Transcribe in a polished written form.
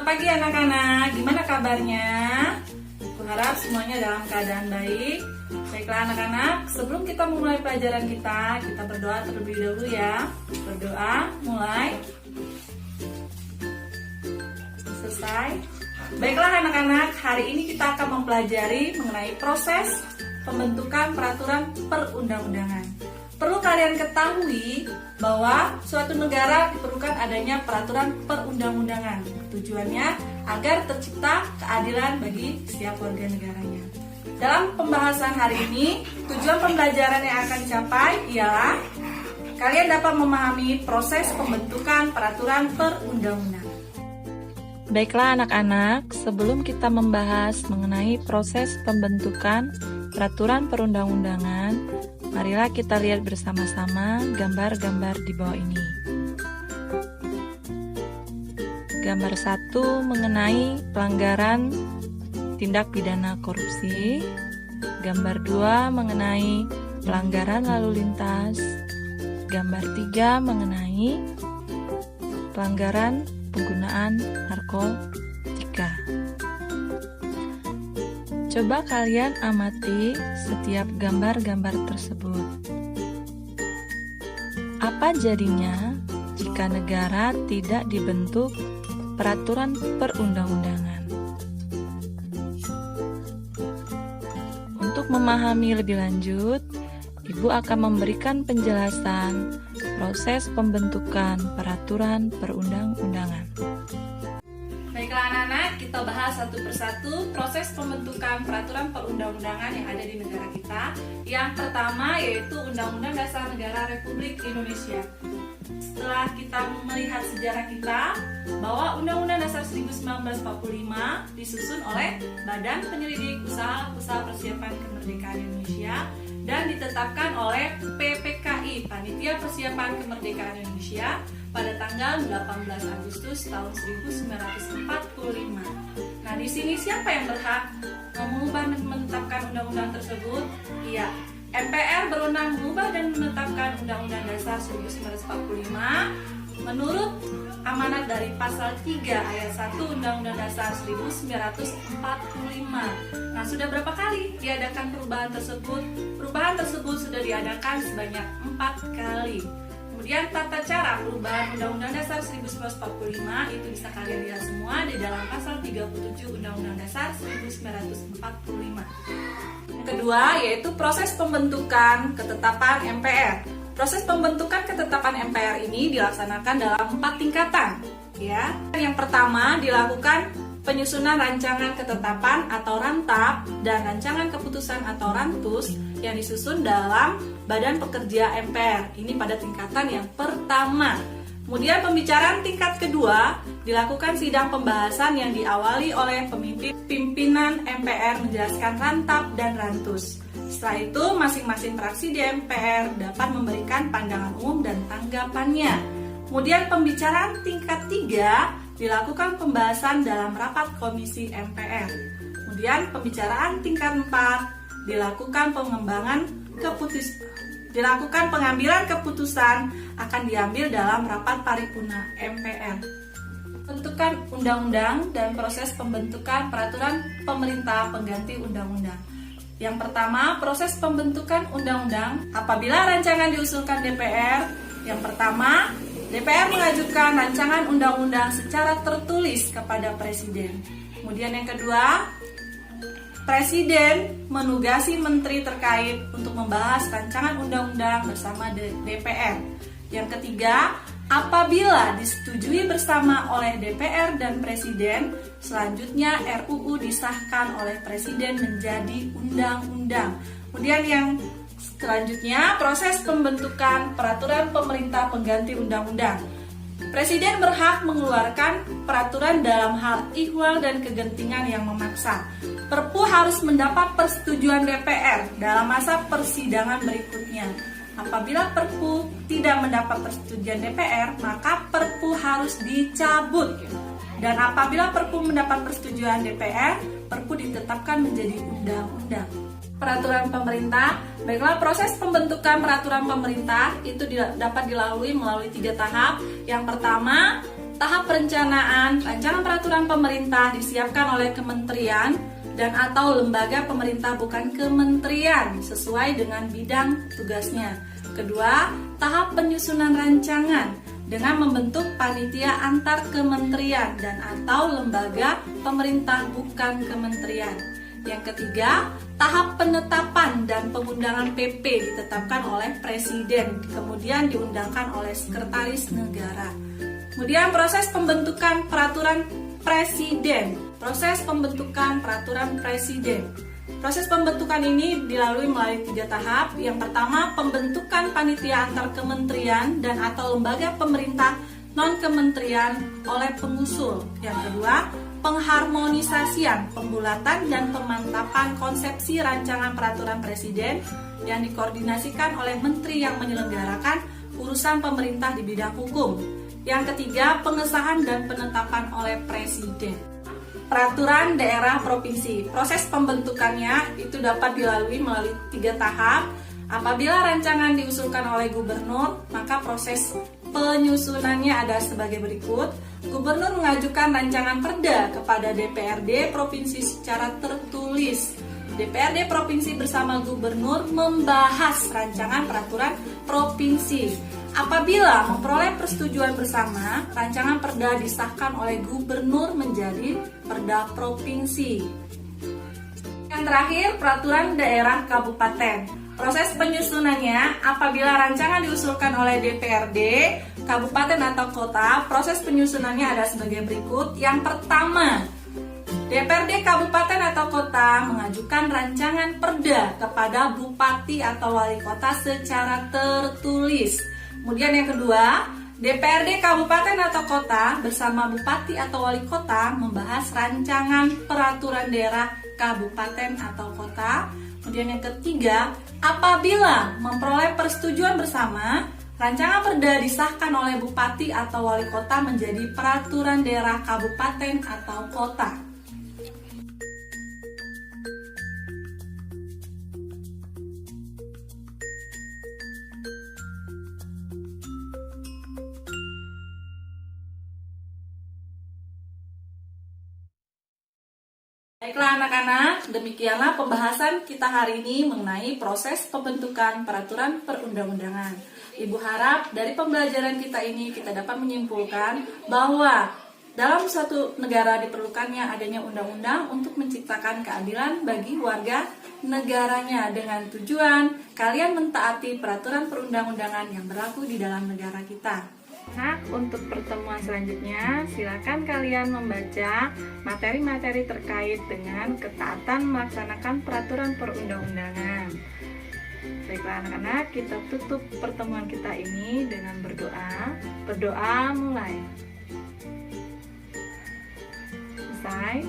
Selamat pagi anak-anak, gimana kabarnya? Kuharap semuanya dalam keadaan baik. Baiklah anak-anak, sebelum kita memulai pelajaran kita berdoa terlebih dahulu ya. Berdoa, mulai. Selesai. Baiklah anak-anak, hari ini kita akan mempelajari mengenai proses pembentukan peraturan perundang-undangan. Perlu kalian ketahui bahwa suatu negara diperlukan adanya peraturan perundang-undangan. Tujuannya agar tercipta keadilan bagi setiap warga negaranya. Dalam pembahasan hari ini, tujuan pembelajaran yang akan dicapai ialah kalian dapat memahami proses pembentukan peraturan perundang-undangan. Baiklah anak-anak, sebelum kita membahas mengenai proses pembentukan peraturan perundang-undangan, marilah kita lihat bersama-sama gambar-gambar di bawah ini. Gambar 1 mengenai pelanggaran tindak pidana korupsi. Gambar 2 mengenai pelanggaran lalu lintas. Gambar 3 mengenai pelanggaran penggunaan narkotika. Coba kalian amati setiap gambar-gambar tersebut. Apa jadinya jika negara tidak dibentuk peraturan perundang-undangan? Untuk memahami lebih lanjut, Ibu akan memberikan penjelasan proses pembentukan peraturan perundang-undangan. Baiklah anak-anak, kita bahas satu persatu proses pembentukan peraturan perundang-undangan yang ada di negara kita. Yang pertama yaitu Undang-Undang Dasar Negara Republik Indonesia. Setelah kita melihat sejarah kita, bahwa Undang-Undang Dasar 1945 disusun oleh Badan Penyelidik Usaha Persiapan Kemerdekaan Indonesia dan ditetapkan oleh PPKI, Panitia Persiapan Kemerdekaan Indonesia, pada tanggal 18 Agustus tahun 1945. Nah, di sini siapa yang berhak mengubah dan menetapkan undang-undang tersebut? Iya, MPR berwenang mengubah dan menetapkan Undang-Undang Dasar 1945 menurut amanat dari pasal 3 ayat 1 Undang-Undang Dasar 1945. Nah, sudah berapa kali diadakan perubahan tersebut? Perubahan tersebut sudah diadakan sebanyak 4 kali. Kemudian tata cara perubahan Undang-Undang Dasar 1945 itu bisa kalian lihat semua di dalam pasal 37 Undang-Undang Dasar 1945. Yang kedua yaitu proses pembentukan ketetapan MPR. Proses pembentukan ketetapan MPR ini dilaksanakan dalam 4 tingkatan. Ya. Yang pertama dilakukan penyusunan rancangan ketetapan atau rantap dan rancangan keputusan atau rantus yang disusun dalam Badan Pekerja MPR. Ini pada tingkatan yang pertama. Kemudian pembicaraan tingkat kedua dilakukan sidang pembahasan yang diawali oleh pimpinan MPR menjelaskan rantap dan rantus. Setelah itu masing-masing fraksi di MPR dapat memberikan pandangan umum dan tanggapannya. Kemudian pembicaraan tingkat 3 dilakukan pembahasan dalam rapat komisi MPR. Kemudian pembicaraan tingkat 4 dilakukan pengambilan keputusan akan diambil dalam rapat paripurna MPR. Pembentukan undang-undang dan proses pembentukan peraturan pemerintah pengganti undang-undang. Yang pertama, proses pembentukan undang-undang apabila rancangan diusulkan DPR. Yang pertama, DPR mengajukan rancangan undang-undang secara tertulis kepada Presiden. Kemudian yang kedua, Presiden menugasi menteri terkait untuk membahas rancangan undang-undang bersama DPR. Yang ketiga, apabila disetujui bersama oleh DPR dan Presiden, selanjutnya RUU disahkan oleh Presiden menjadi undang-undang. Kemudian yang selanjutnya, proses pembentukan peraturan pemerintah pengganti undang-undang. Presiden berhak mengeluarkan peraturan dalam hal ihwal dan kegentingan yang memaksa. Perpu harus mendapat persetujuan DPR dalam masa persidangan berikutnya. Apabila Perpu tidak mendapat persetujuan DPR, maka Perpu harus dicabut. Dan apabila Perpu mendapat persetujuan DPR, Perpu ditetapkan menjadi undang-undang. Peraturan pemerintah. Baiklah, proses pembentukan peraturan pemerintah itu dapat dilalui melalui 3 tahap. Yang pertama, tahap perencanaan, rancangan peraturan pemerintah disiapkan oleh kementerian dan atau lembaga pemerintah bukan kementerian sesuai dengan bidang tugasnya. Kedua, tahap penyusunan rancangan dengan membentuk panitia antar kementerian dan atau lembaga pemerintah bukan kementerian. Yang ketiga, tahap penetapan dan pengundangan PP ditetapkan oleh Presiden, kemudian diundangkan oleh Sekretaris Negara. Kemudian proses pembentukan peraturan Presiden. Proses pembentukan peraturan Presiden. Proses pembentukan ini dilalui melalui 3 tahap. Yang pertama, pembentukan panitia antar kementerian dan atau lembaga pemerintah non-kementerian oleh pengusul. Yang kedua, pengharmonisasian, pembulatan dan pemantapan konsepsi rancangan peraturan Presiden yang dikoordinasikan oleh menteri yang menyelenggarakan urusan pemerintah di bidang hukum. Yang ketiga, pengesahan dan penetapan oleh Presiden. Peraturan daerah provinsi. Proses pembentukannya itu dapat dilalui melalui 3 tahap. Apabila rancangan diusulkan oleh gubernur, maka proses penyusunannya ada sebagai berikut. Gubernur mengajukan rancangan perda kepada DPRD provinsi secara tertulis. DPRD provinsi bersama gubernur membahas rancangan peraturan provinsi. Apabila memperoleh persetujuan bersama, rancangan perda disahkan oleh gubernur menjadi perda provinsi. Yang terakhir, peraturan daerah kabupaten. Proses penyusunannya, apabila rancangan diusulkan oleh DPRD, kabupaten atau kota, proses penyusunannya ada sebagai berikut. Yang pertama, DPRD kabupaten atau kota mengajukan rancangan perda kepada bupati atau wali kota secara tertulis. Kemudian yang kedua, DPRD kabupaten atau kota bersama bupati atau wali kota membahas rancangan peraturan daerah kabupaten atau kota. Kemudian yang ketiga, apabila memperoleh persetujuan bersama, rancangan perda disahkan oleh bupati atau wali kota menjadi peraturan daerah kabupaten atau kota. Baiklah anak-anak, demikianlah pembahasan kita hari ini mengenai proses pembentukan peraturan perundang-undangan. Ibu harap dari pembelajaran kita ini kita dapat menyimpulkan bahwa dalam suatu negara diperlukannya adanya undang-undang untuk menciptakan keadilan bagi warga negaranya dengan tujuan kalian mentaati peraturan perundang-undangan yang berlaku di dalam negara kita. Nah, untuk pertemuan selanjutnya, silakan kalian membaca materi-materi terkait dengan ketaatan melaksanakan peraturan perundang-undangan. Baiklah anak-anak, kita tutup pertemuan kita ini dengan berdoa. Berdoa mulai. Selesai.